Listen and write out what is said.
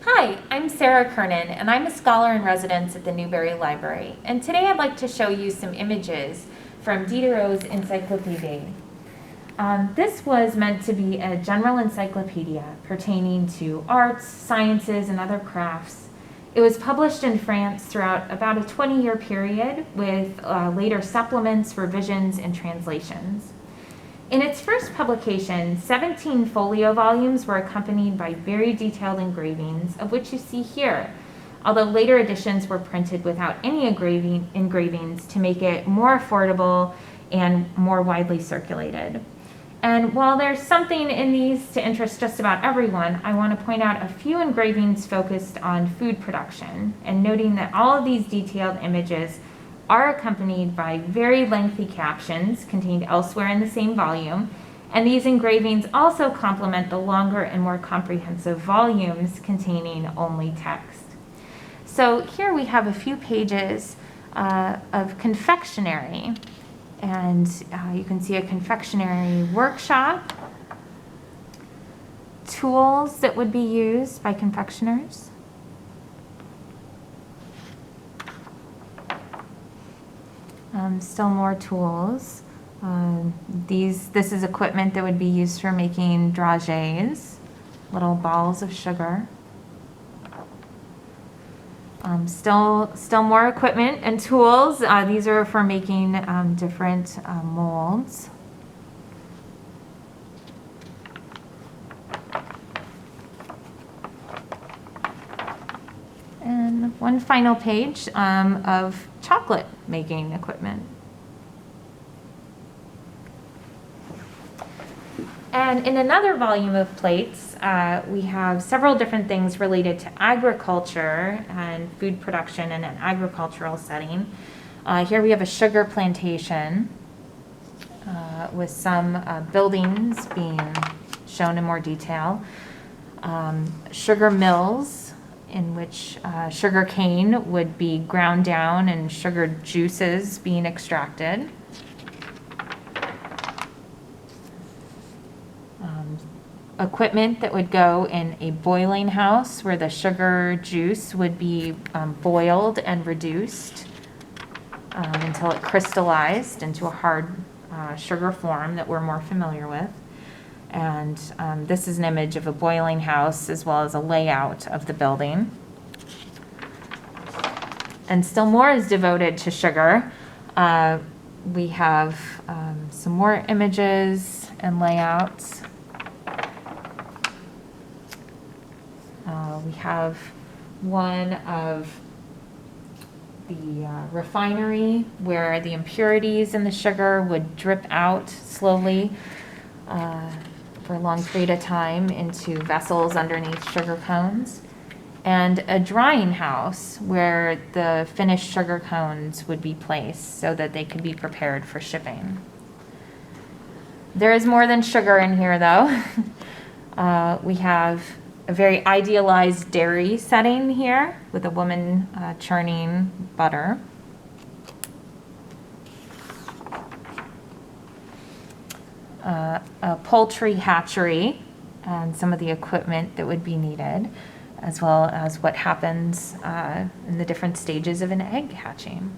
Hi, I'm Sarah Kernan, and I'm a scholar in residence at the Newberry Library. And today I'd like to show you some images from Diderot's Encyclopédie. This was meant to be a general encyclopedia pertaining to arts, sciences, and other crafts. It was published in France throughout about a 20-year period with later supplements, revisions, and translations. In its first publication, 17 folio volumes were accompanied by very detailed engravings, of which you see here, although later editions were printed without any engravings to make it more affordable and more widely circulated. And while there's something in these to interest just about everyone, I want to point out a few engravings focused on food production, and noting that all of these detailed images are accompanied by very lengthy captions contained elsewhere in the same volume, and these engravings also complement the longer and more comprehensive volumes containing only text. So here we have a few pages of Confectionary, and you can see a confectionery workshop, tools that would be used by confectioners, still more tools. This is equipment that would be used for making dragées, little balls of sugar. Still more equipment and tools. These are for making different molds. And one final page of chocolate making equipment. And in another volume of plates, we have several different things related to agriculture and food production in an agricultural setting. Here we have a sugar plantation with some buildings being shown in more detail. Sugar mills in which sugar cane would be ground down and sugar juices being extracted. Equipment that would go in a boiling house where the sugar juice would be boiled and reduced until it crystallized into a hard sugar form that we're more familiar with. And this is an image of a boiling house as well as a layout of the building. And still more is devoted to sugar. We have some more images and layouts. We have one of the refinery where the impurities in the sugar would drip out slowly for a long period of time into vessels underneath sugar cones, and a drying house where the finished sugar cones would be placed so that they could be prepared for shipping. There is more than sugar in here, though. We have a very idealized dairy setting here with a woman churning butter. A poultry hatchery and some of the equipment that would be needed, as well as what happens in the different stages of an egg hatching.